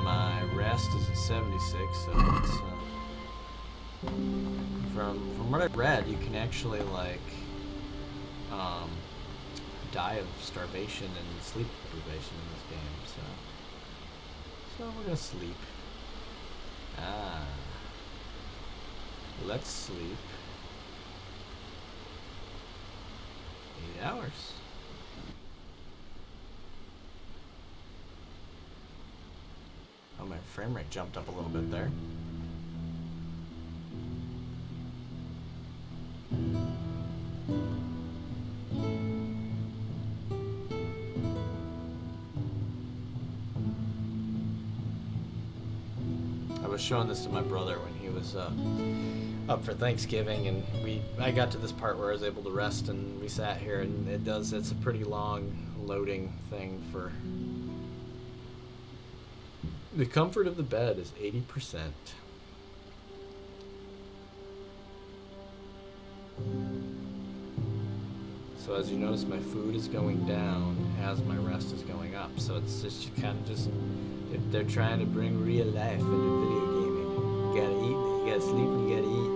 My rest is at 76, so it's from what I read, you can actually like die of starvation and sleep deprivation in this game, so we're gonna sleep. Let's sleep 8 hours. Oh, my frame rate jumped up a little bit there. I was showing this to my brother when he was up for Thanksgiving, and I got to this part where I was able to rest, and we sat here, and it's a pretty long loading thing for the comfort of the bed is 80%. So as you notice, my food is going down as my rest is going up. So it's just kind of just, they're trying to bring real life into video gaming. You gotta eat, you gotta sleep, and you gotta eat.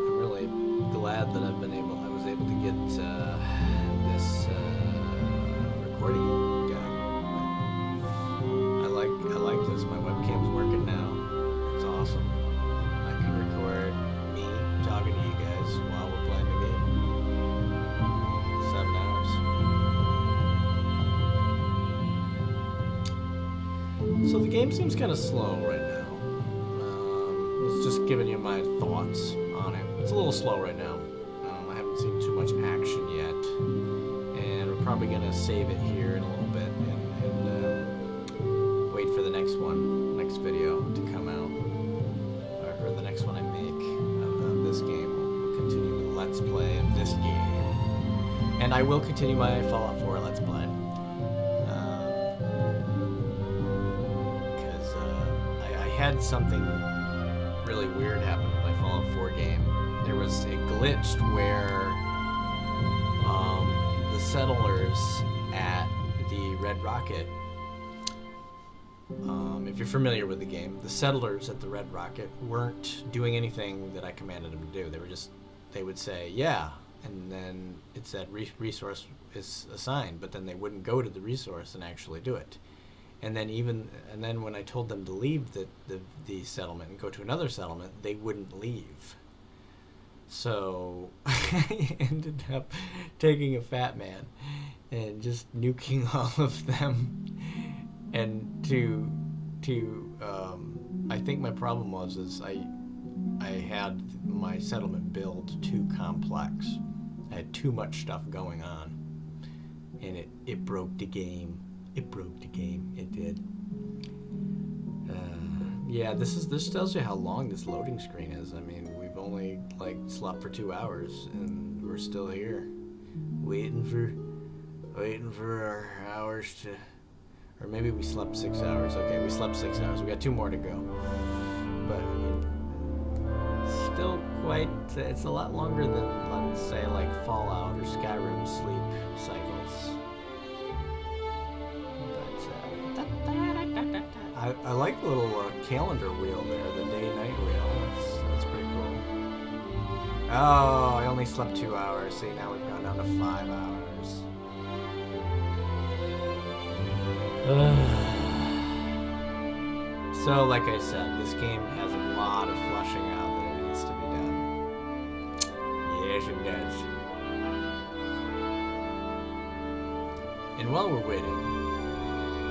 I'm really glad that I was able to get this recording guy. I like this. My webcam's working now. It's awesome. I can record me talking to you guys while we're playing the game. 7 hours. So the game seems kind of slow right now. It's just giving you my thoughts on it. It's a little slow right now. I haven't seen too much action yet. And we're probably going to save it here in a little bit and wait for the next video to come out. And I will continue my Fallout 4 Let's Play. Because I had something really weird happen with my Fallout 4 game. There was a glitch where the settlers at the Red Rocket, if you're familiar with the game, the settlers at the Red Rocket weren't doing anything that I commanded them to do. They would say, yeah, and then it said resource is assigned, but then they wouldn't go to the resource and actually do it. And then when I told them to leave the settlement and go to another settlement, they wouldn't leave. So I ended up taking a fat man and just nuking all of them. And I think my problem was I had my settlement build too complex. I had too much stuff going on, and it broke the game. It broke the game. It did. Yeah, this tells you how long this loading screen is. I mean, we've only slept for 2 hours, and we're still here, waiting for our hours to, or maybe we slept 6 hours. Okay, we slept 6 hours. We got 2 more to go, but I mean, still quite. It's a lot longer than, let's say, like Fallout or Skyrim sleep cycles. I like the little calendar wheel there, the day-night wheel. That's pretty cool. Oh, I only slept 2 hours. See, now we've gone down to 5 hours. So, like I said, this game has a lot of fleshing out that it needs to be done. Yes, it does. And while we're waiting,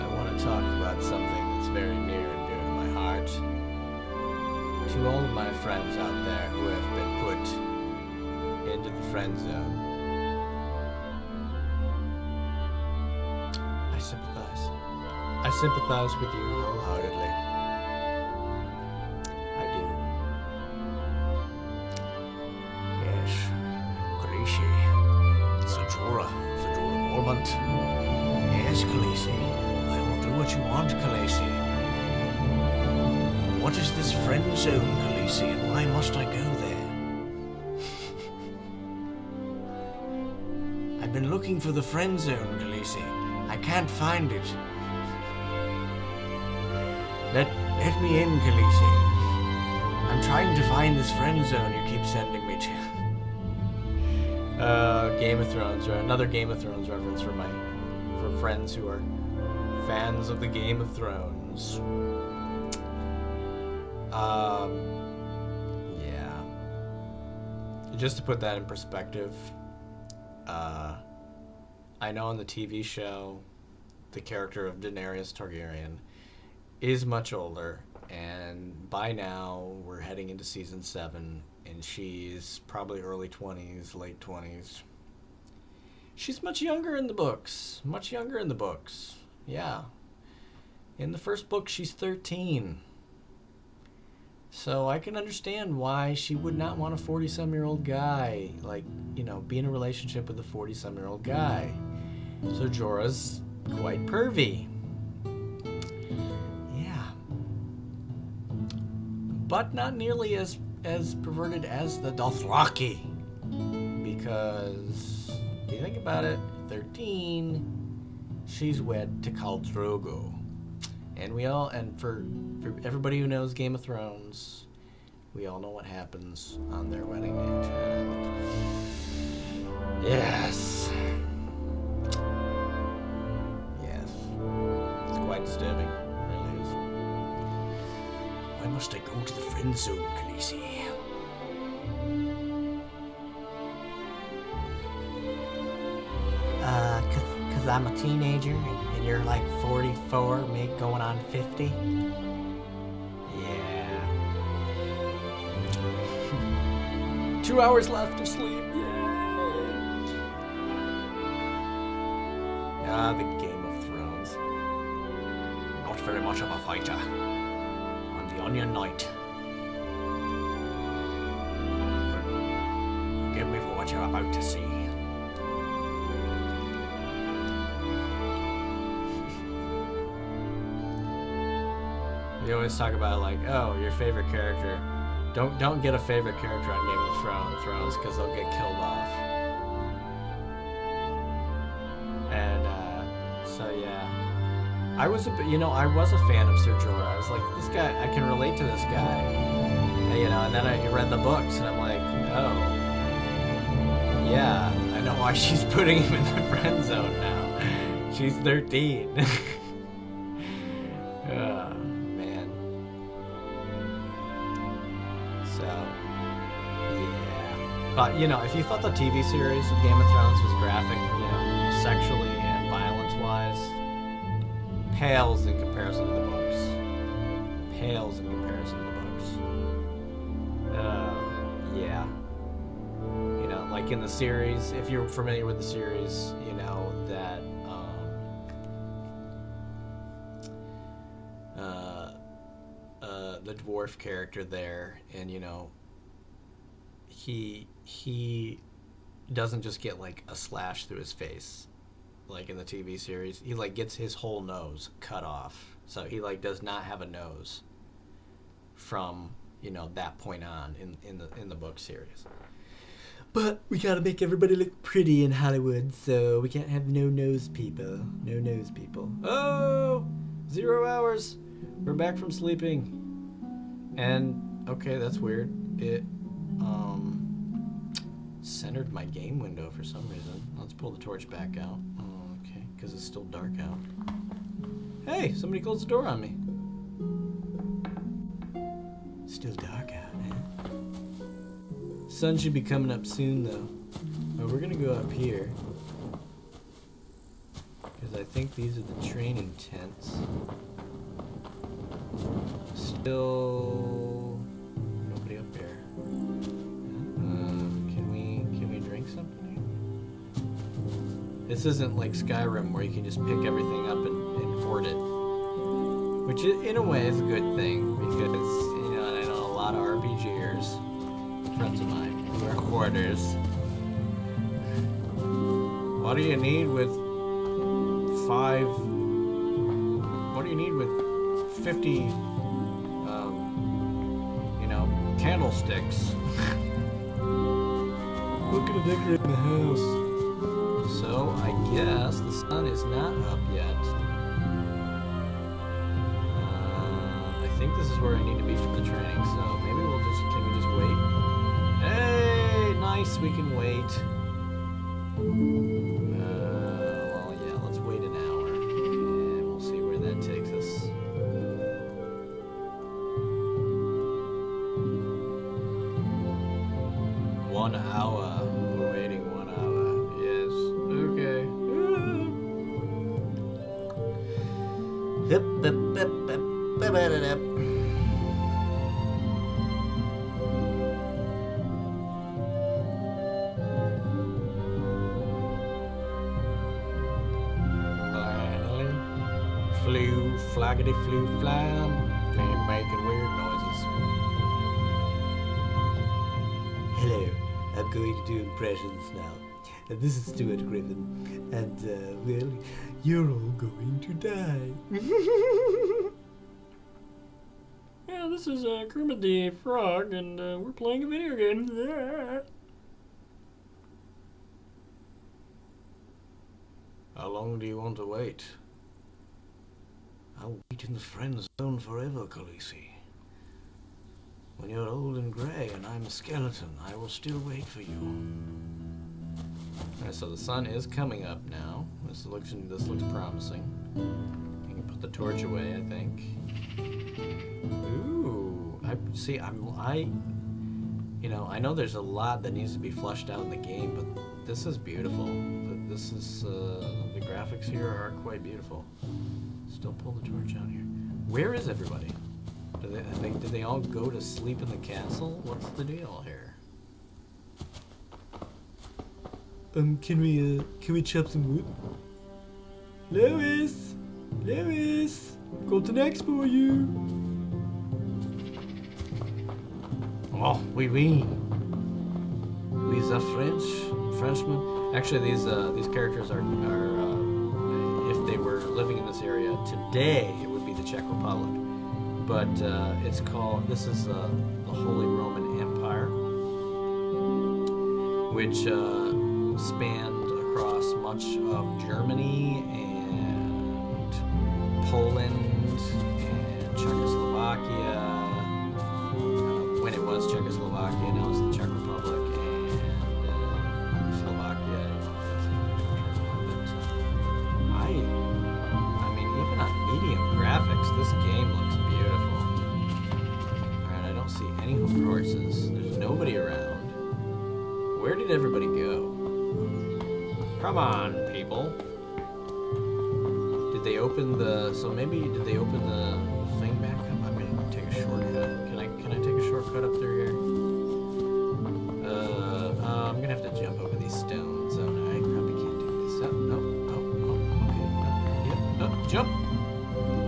I want to talk about something that's very near and dear to my heart. To all of my friends out there who have been put into the friend zone, I sympathize. I sympathize with you wholeheartedly. I do. Yes, Khaleesi. Sajora Mormont. Yes, Khaleesi. I will do what you want, Khaleesi. What is this friend zone, Khaleesi, and why must I go there? I've been looking for the friend zone, Khaleesi. I can't find it. Let me in, Khaleesi. I'm trying to find this friend zone you keep sending me to. Game of Thrones, or another Game of Thrones reference for friends who are fans of the Game of Thrones. Yeah. Just to put that in perspective, I know in the TV show, the character of Daenerys Targaryen is much older, and by now we're heading into season 7, and she's probably early 20s, late 20s. She's much younger in the books. Much younger in the books. Yeah. In the first book, she's 13. So I can understand why she would not want a 40-some-year-old guy, be in a relationship with a 40-some-year-old guy. So Jorah's quite pervy. Yeah. But not nearly as perverted as the Dothraki. Because, if you think about it, 13, she's wed to Khal Drogo. And for everybody who knows Game of Thrones, we all know what happens on their wedding night. Yes. Yes. It's quite disturbing. It really is. Why must I go to the friend zone, Khaleesi? Cause I'm a teenager and you're like 44, me going on 50? Yeah. 2 hours left to sleep, yay! The Game of Thrones. Not very much of a fighter. I'm the Onion Knight. Forgive me for what you're about to see. We always talk about like, oh, your favorite character. Don't get a favorite character on Game of Thrones because they'll get killed off. And so yeah, I was a fan of Ser Jorah. I was like, this guy, I can relate to this guy. And, and then I read the books, and I'm like, oh, yeah, I know why she's putting him in the friend zone now. She's 13. Man. So, yeah. But, if you thought the TV series of Game of Thrones was graphic, sexually and violence-wise, pales in comparison to the books. Pales in comparison to the books. Yeah. Like in the series, if you're familiar with the series, that the dwarf character there, and he doesn't just get like a slash through his face like in the TV series. He like gets his whole nose cut off, so he like does not have a nose from that point on in the book series. But we gotta make everybody look pretty in Hollywood, so we can't have no nose people. No nose people. Oh, 0 hours. We're back from sleeping. And okay, that's weird. It centered my game window for some reason. Let's pull the torch back out. Oh, okay, because it's still dark out. Hey, somebody closed the door on me. Still dark out, huh? Sun should be coming up soon, though. But we're gonna go up here because I think these are the training tents. Still nobody up there. Can we drink something here? This isn't like Skyrim where you can just pick everything up and hoard it, which in a way is a good thing because and I know a lot of RPGers, friends of mine, who are hoarders. What do you need with 50 candlesticks? What can I decorate the house? So I guess the sun is not up yet. I think this is where I need to be for the training, so maybe can we just wait? Hey, nice, we can wait. Well, yeah, let's wait an hour, and we'll see where that takes us. One hour. We're waiting 1 hour. Yes. Okay. Flaggity flew flam, and making weird noises. Hello, I'm going to do impressions now. And this is Stuart Griffin, and well, you're all going to die. Yeah, this is Kermit the Frog, and we're playing a video game. How long do you want to wait? I'll wait in the friend zone forever, Khaleesi. When you're old and grey and I'm a skeleton, I will still wait for you. Alright, so the sun is coming up now. This looks promising. You can put the torch away, I think. Ooh, I know there's a lot that needs to be flushed out in the game, but this is beautiful. This is the graphics here are quite beautiful. Still pull the torch out here. Where is everybody? Did they all go to sleep in the castle? What's the deal here? Can we chop some wood? Lois, got an axe for you. Oh, oui. These are Frenchmen. Actually, these characters are if they were living in this area today, it would be the Czech Republic. but it's called. This is the Holy Roman Empire, which spanned across much of Germany and Poland and Czechoslovakia. When it was Czechoslovakia, now it's the Czech Republic and Slovakia. I mean, even on medium graphics, this game looks beautiful. Alright, I don't see any horses. There's nobody around. Where did everybody go? Come on, people. Did they open the... So maybe, did they open the thing back up? I'm gonna take a shortcut. Can I take a shortcut up through here? I'm gonna have to jump over these stones. Oh no, I probably can't do this. Oh, no, okay. Yep, jump!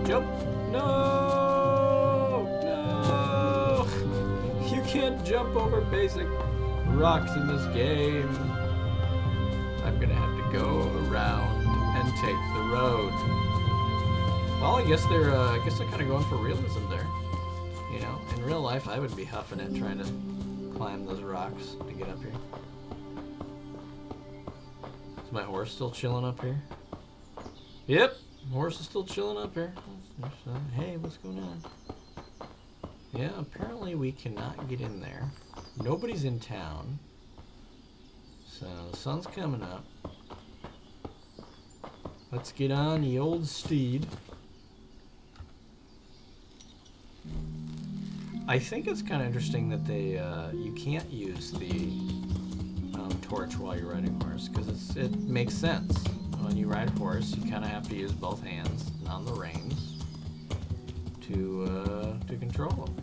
Jump! No! You can't jump over basic rocks in this game. I'm gonna have to go around and take the road. Well, I guess they're kind of going for realism there. You know, in real life, I would be huffing it trying to climb those rocks to get up here. Is my horse still chilling up here? Yep, horse is still chilling up here. Hey, what's going on? Yeah, apparently we cannot get in there. Nobody's in town. So the sun's coming up. Let's get on the old steed. I think it's kind of interesting that they you can't use the torch while you're riding horse, because it makes sense. When you ride horse, you kind of have to use both hands on the reins to control them.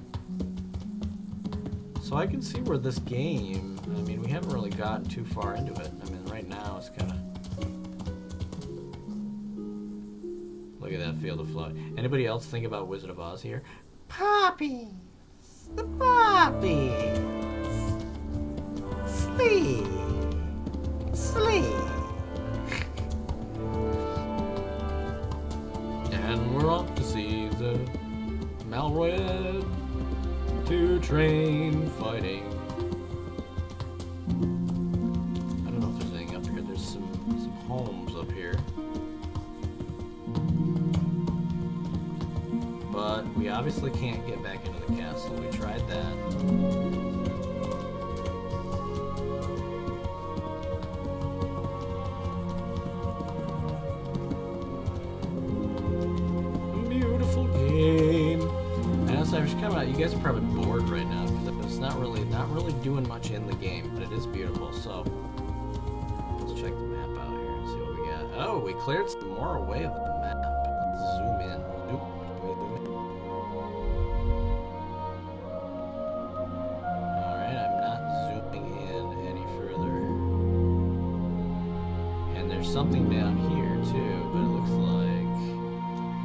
So I can see where this game, I mean, we haven't really gotten too far into it. I mean, right now it's kind of... Look at that field of flood. Anybody else think about Wizard of Oz here? Puppies. The puppies. Sleep. Sleep. And we're off to see the Malroyed to train fighting. I don't know if there's anything up here. There's some homes up here. But we obviously can't get back into the castle. We tried that. Beautiful game. And as I was coming out, you guys are probably bored right now because it's not really doing much in the game, but it is beautiful. So let's check the map out here and see what we got. Oh, we cleared some more away of the map. Let's zoom in. Nope. Alright, I'm not zooming in any further. And there's something down here too, but it looks like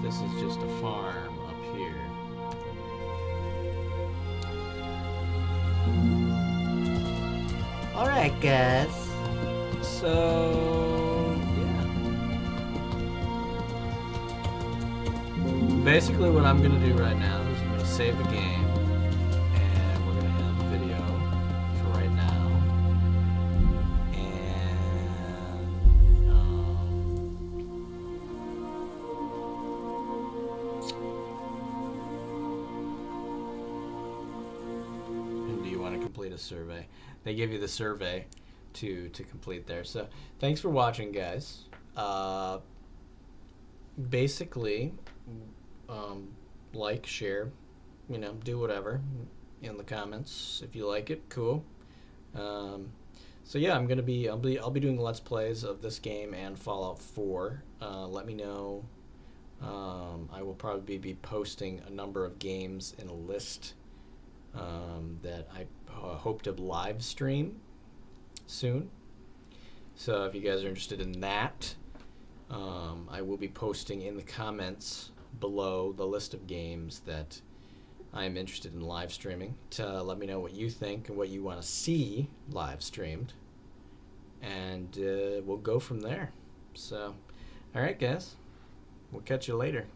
this is just a farm up here. Alright, guys. So, yeah. Basically, what I'm going to do right now is I'm going to save the game, and we're going to end the video for right now. And do you want to complete a survey? They give you the survey to complete there. So thanks for watching, guys. Basically, like, share, you know, do whatever in the comments if you like it. Cool. So yeah, I'll be doing Let's Plays of this game and Fallout 4. Let me know. I will probably be posting a number of games in a list that I hope to live stream soon. So if you guys are interested in that, I will be posting in the comments below the list of games that I am interested in live streaming, to let me know what you think and what you want to see live streamed, and we'll go from there. So, alright guys, we'll catch you later.